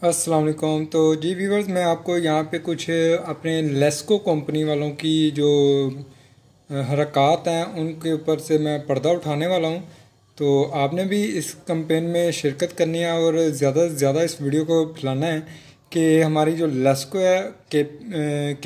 अस्सलाम वालेकुम। तो जी व्यूवर्स, मैं आपको यहाँ पे कुछ अपने लेस्को कंपनी वालों की जो हरकत हैं उनके ऊपर से मैं पर्दा उठाने वाला हूँ। तो आपने भी इस कैंपेन में शिरकत करनी है और ज़्यादा से ज़्यादा इस वीडियो को फैलाना है कि हमारी जो लेस्को है के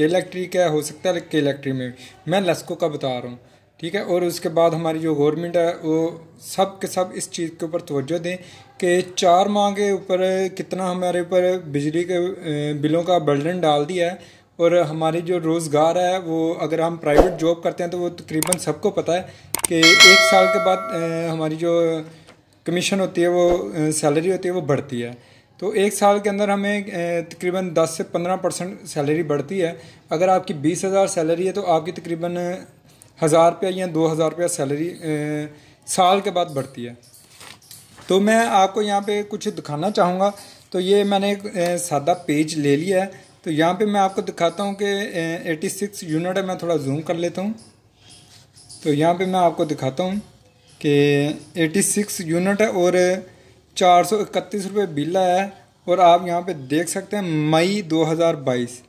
इलेक्ट्रिक है, हो सकता है के इलेक्ट्रिक में मैं लेस्को का बता रहा हूँ, ठीक है। और उसके बाद हमारी जो गवर्नमेंट है वो सब के सब इस चीज़ के ऊपर तवज्जो दें कि 4 माह के ऊपर कितना हमारे ऊपर बिजली के बिलों का बर्डन डाल दिया है। और हमारी जो रोज़गार है वो, अगर हम प्राइवेट जॉब करते हैं तो वो तकरीबन सबको पता है कि 1 साल के बाद हमारी जो कमीशन होती है वो सैलरी होती है वो बढ़ती है। तो 1 साल के अंदर हमें तकरीबन 10 से 15% सैलरी बढ़ती है। अगर आपकी 20,000 सैलरी है तो आपकी तकरीबन 1,000 रुपया या 2,000 रुपया सैलरी साल के बाद बढ़ती है। तो मैं आपको यहाँ पे कुछ दिखाना चाहूँगा। तो ये मैंने एक सादा पेज ले लिया है। तो यहाँ पे मैं आपको दिखाता हूँ कि 86 यूनिट है। मैं थोड़ा जूम कर लेता हूँ। तो यहाँ पे मैं आपको दिखाता हूँ कि 86 यूनिट है और 431 रुपये बिल आया है। और आप यहाँ पे देख सकते हैं मई 2022,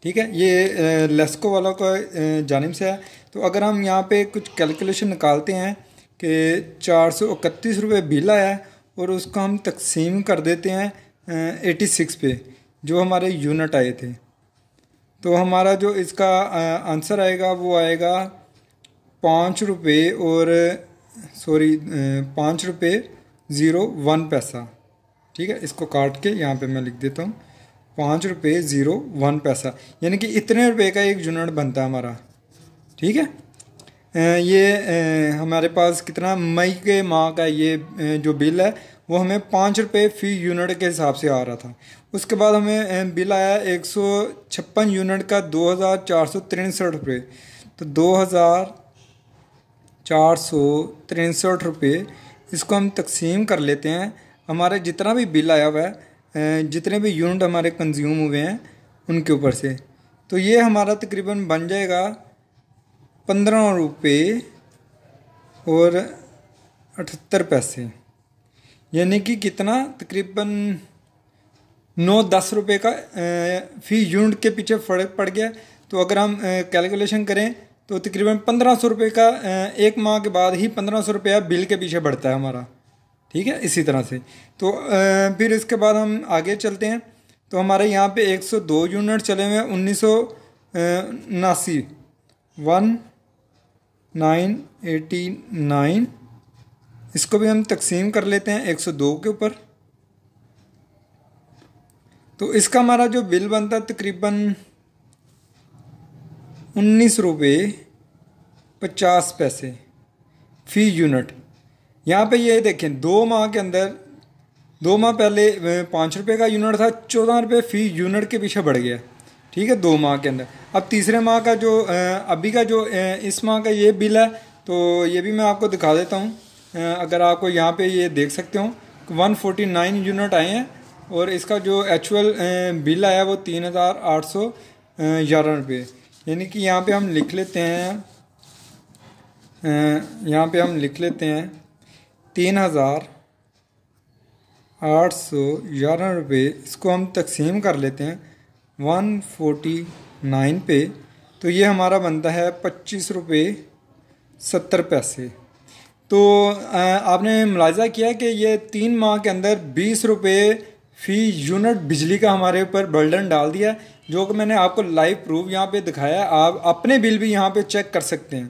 ठीक है। ये लेस्को वालों का जानिब से है। तो अगर हम यहाँ पे कुछ कैलकुलेशन निकालते हैं कि 431 रुपये बिल आया है और उसको हम तकसीम कर देते हैं 86 पे जो हमारे यूनिट आए थे, तो हमारा जो इसका आंसर आएगा वो आएगा 5 रुपये और 5 रुपये 01 पैसा, ठीक है। इसको काट के यहाँ पे मैं लिख देता हूँ 5 रुपये 01 पैसा, यानी कि इतने रुपए का एक यूनिट बनता है हमारा, ठीक है। ये हमारे पास कितना मई के माह का ये जो बिल है वो हमें 5 रुपये फ़ी यूनिट के हिसाब से आ रहा था। उसके बाद हमें बिल आया 156 यूनिट का 2,463 रुपये। तो 2,463 रुपये इसको हम तकसीम कर लेते हैं। हमारे जितना भी बिल आया हुआ है, जितने भी यूनिट हमारे कंज्यूम हुए हैं उनके ऊपर से, तो ये हमारा तकरीबन बन जाएगा 15 रुपये और 78 पैसे, यानी कि कितना तकरीबन 9-10 रुपये का फ़ी यूनिट के पीछे फ़र्क पड़ गया। तो अगर हम कैलकुलेशन करें तो तकरीबन 1,500 रुपये का एक माह के बाद ही 1,500 रुपया बिल के पीछे बढ़ता है हमारा, ठीक है। इसी तरह से तो फिर इसके बाद हम आगे चलते हैं। तो हमारे यहाँ पे 102 यूनिट चले हुए हैं 1979 1989। इसको भी हम तकसीम कर लेते हैं 102 के ऊपर। तो इसका हमारा जो बिल बनता है तकरीबन 19 रुपये 50 पैसे फ़ी यूनिट। यहाँ पे ये देखें 2 माह के अंदर, 2 माह पहले 5 रुपये का यूनिट था, 14 रुपये फ़ी यूनिट के पीछे बढ़ गया, ठीक है, 2 माह के अंदर। अब तीसरे माह का जो अभी का जो इस माह का ये बिल है तो ये भी मैं आपको दिखा देता हूँ। अगर आपको यहाँ पे ये देख सकते हो 149 यूनिट आए हैं और इसका जो एक्चुअल बिल आया वो 3,811 रुपये, यानी कि यहाँ पे हम लिख लेते हैं, यहाँ पे हम लिख लेते हैं 3,811 रुपये। इसको हम तकसीम कर लेते हैं 149 पे, तो ये हमारा बनता है 25 रुपये 70 पैसे। तो आपने मुलाहिजा किया कि ये 3 माह के अंदर 20 रुपये फ़ी यूनिट बिजली का हमारे ऊपर बर्डन डाल दिया, जो कि मैंने आपको लाइव प्रूफ यहाँ पे दिखाया है। आप अपने बिल भी यहाँ पे चेक कर सकते हैं।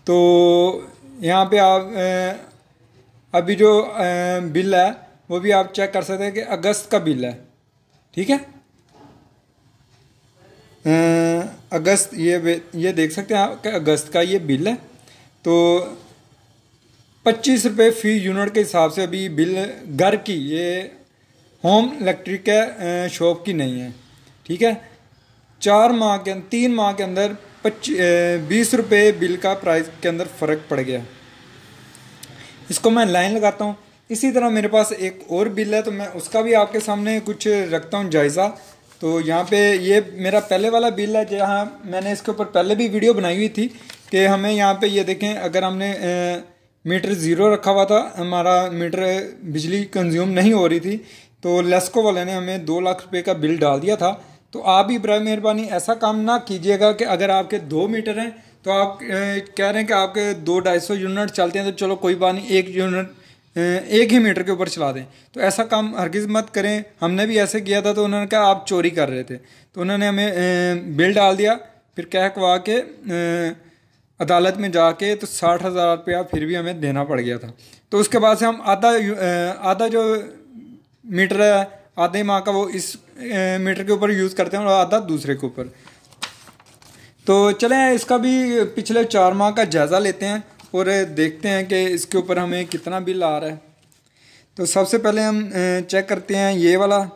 तो यहाँ पे आप अभी जो बिल है वो भी आप चेक कर सकते हैं कि अगस्त का बिल है, ठीक है। अगस्त, ये देख सकते हैं आप कि अगस्त का ये बिल है। तो 25 रुपये फ़ी यूनिट के हिसाब से अभी बिल घर की, ये होम इलेक्ट्रिक है, शॉप की नहीं है, ठीक है। 3 माह के अंदर 20 रुपये बिल का प्राइस के अंदर फ़र्क पड़ गया। इसको मैं लाइन लगाता हूँ। इसी तरह मेरे पास एक और बिल है तो मैं उसका भी आपके सामने कुछ रखता हूँ जायज़ा। तो यहाँ पे ये मेरा पहले वाला बिल है, जहाँ मैंने इसके ऊपर पहले भी वीडियो बनाई हुई थी कि हमें यहाँ पे ये देखें, अगर हमने मीटर ज़ीरो रखा हुआ था, हमारा मीटर बिजली कंज्यूम नहीं हो रही थी, तो लेस्को वाले ने हमें 2 लाख रुपए का बिल डाल दिया था। तो आप भी बराए मेहरबानी ऐसा काम ना कीजिएगा कि अगर आपके 2 मीटर हैं तो आप कह रहे हैं कि आपके 200-250 यूनिट चलते हैं तो चलो कोई बात नहीं, एक यूनिट एक ही मीटर के ऊपर चला दें। तो ऐसा काम हरगिज़ मत करें। हमने भी ऐसे किया था तो उन्होंने कहा आप चोरी कर रहे थे, तो उन्होंने हमें बिल डाल दिया। फिर कह कवा के अदालत में जाके तो 60,000 रुपया फिर भी हमें देना पड़ गया था। तो उसके बाद से हम आधा जो मीटर है आधे माह का वो इस मीटर के ऊपर यूज़ करते हैं और आधा दूसरे के ऊपर। तो चलें इसका भी पिछले 4 माह का जायज़ा लेते हैं और देखते हैं कि इसके ऊपर हमें कितना बिल आ रहा है। तो सबसे पहले हम चेक करते हैं ये वाला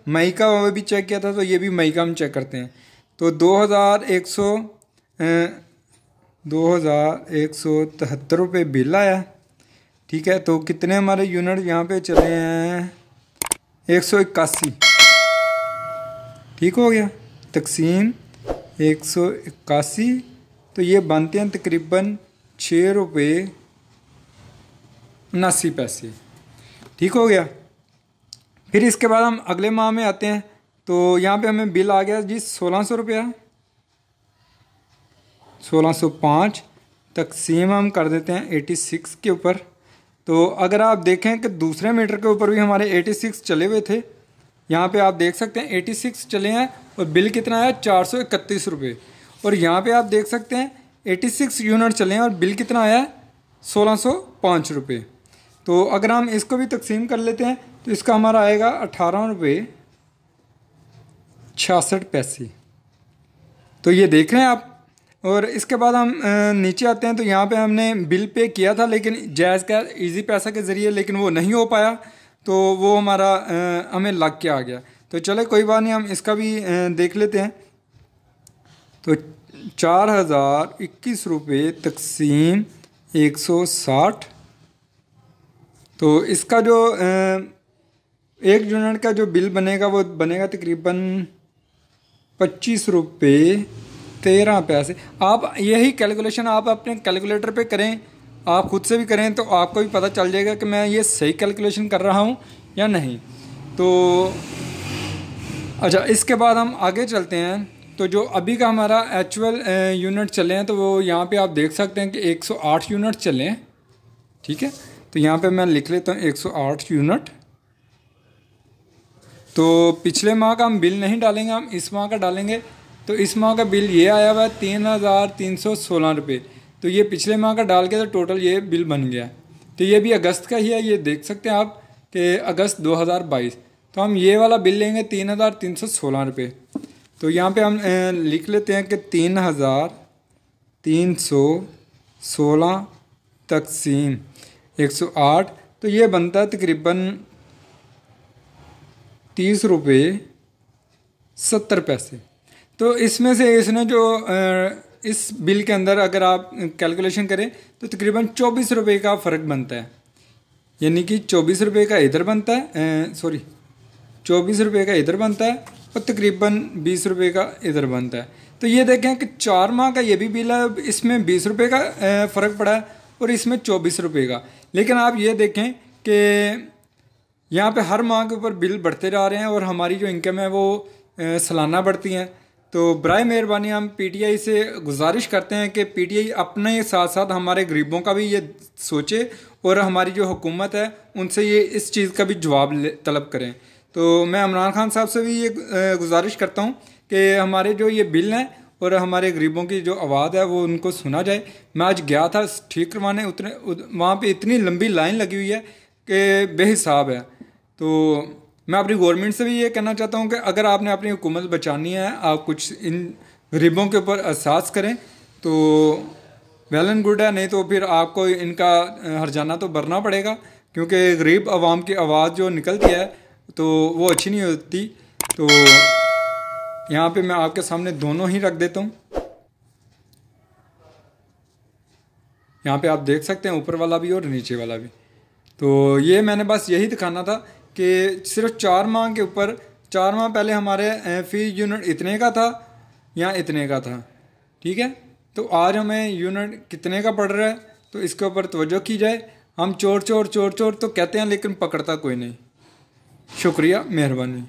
मई का, वो भी चेक किया था तो ये भी मई का हम चेक करते हैं। तो 2,173 रुपये बिल आया। ठीक है, तो कितने हमारे यूनिट यहाँ पे चले हैं 181। ठीक हो गया, तकसीम 181, तो ये बनते हैं तकरीबन 6 रुपये 79 पैसे। ठीक हो गया। फिर इसके बाद हम अगले माह में आते हैं। तो यहाँ पे हमें बिल आ गया जी 1,600 रुपया, 1,605 तकसीम हम कर देते हैं 86 के ऊपर। तो अगर आप देखें कि दूसरे मीटर के ऊपर भी हमारे 86 चले हुए थे, यहाँ पे आप देख सकते हैं 86 चले हैं और बिल कितना आया 431 रुपये। और यहाँ पे आप देख सकते हैं 86 यूनिट चले हैं और बिल कितना आया 1,605 रुपये। तो अगर हम इसको भी तकसीम कर लेते हैं तो इसका हमारा आएगा 18 रुपये 66 पैसे। तो ये देख रहे हैं आप। और इसके बाद हम नीचे आते हैं। तो यहाँ पे हमने बिल पे किया था लेकिन जायज़ का इजी पैसा के ज़रिए, लेकिन वो नहीं हो पाया तो वो हमारा हमें लग के आ गया। तो चले कोई बात नहीं, हम इसका भी देख लेते हैं। तो 4,021 रुपये तकसीम 160। तो इसका जो एक यूनिट का जो बिल बनेगा वो बनेगा तकरीबन 25 रुपये 13 पैसे। आप यही कैलकुलेशन आप अपने कैलकुलेटर पे करें, आप खुद से भी करें तो आपको भी पता चल जाएगा कि मैं ये सही कैलकुलेशन कर रहा हूँ या नहीं। तो अच्छा, इसके बाद हम आगे चलते हैं। तो जो अभी का हमारा एक्चुअल यूनिट चले हैं तो वो यहाँ पे आप देख सकते हैं कि 108 यूनिट चले हैं। ठीक है, तो यहाँ पे मैं लिख लेता हूँ 108 यूनिट। तो पिछले माह का हम बिल नहीं डालेंगे, हम इस माह का डालेंगे। तो इस माह का बिल ये आया हुआ है 3,316 रुपये। तो ये पिछले माह का डाल के तो टोटल ये बिल बन गया। तो ये भी अगस्त का ही है, ये देख सकते हैं आप कि अगस्त 2022। तो हम ये वाला बिल लेंगे 3,316 रुपये। तो यहाँ पे हम लिख लेते हैं कि 3,316 तकसीम 108, तो ये बनता है तकरीबन 30 रुपये 70 पैसे। तो इसमें से इसने जो इस बिल के अंदर अगर आप कैलकुलेशन करें तो तकरीबन 24 रुपये का फ़र्क बनता है। यानी कि 24 रुपये का इधर बनता है, 24 रुपये का इधर बनता है और तकरीबन 20 रुपये का इधर बनता है। तो ये देखें कि 4 माह का ये भी बिल है, इसमें 20 रुपये का फ़र्क पड़ा है और इसमें 24 रुपये का। लेकिन आप ये देखें कि यहाँ पे हर माह के ऊपर बिल बढ़ते जा रहे हैं और हमारी जो इनकम है वो सालाना बढ़ती हैं। तो बराए मेहरबानी हम पीटीआई से गुजारिश करते हैं कि पीटीआई अपने साथ साथ हमारे गरीबों का भी ये सोचे और हमारी जो हुकूमत है उनसे ये इस चीज़ का भी जवाब तलब करें। तो मैं इमरान खान साहब से भी ये गुजारिश करता हूँ कि हमारे जो ये बिल हैं और हमारे गरीबों की जो आवाज़ है वो उनको सुना जाए। मैं आज गया था ठीक करवाने, वहाँ पे इतनी लंबी लाइन लगी हुई है कि बेहिसाब है। तो मैं अपनी गवर्नमेंट से भी ये कहना चाहता हूँ कि अगर आपने अपनी हुकूमत बचानी है, आप कुछ इन गरीबों के ऊपर एहसास करें तो वेल एंड गुड है, नहीं तो फिर आपको इनका हर्जाना तो भरना पड़ेगा, क्योंकि गरीब आवाम की आवाज़ जो निकलती है तो वो अच्छी नहीं होती। तो यहाँ पे मैं आपके सामने दोनों ही रख देता हूँ। यहाँ पे आप देख सकते हैं ऊपर वाला भी और नीचे वाला भी। तो ये मैंने बस यही दिखाना था कि सिर्फ 4 माह के ऊपर, 4 माह पहले हमारे फी यूनिट इतने का था या इतने का था। ठीक है, तो आज हमें यूनिट कितने का पड़ रहा है तो इसके ऊपर तवज्जो की जाए। हम चोर चोर चोर चोर तो कहते हैं लेकिन पकड़ता कोई नहीं। शुक्रिया, मेहरबानी।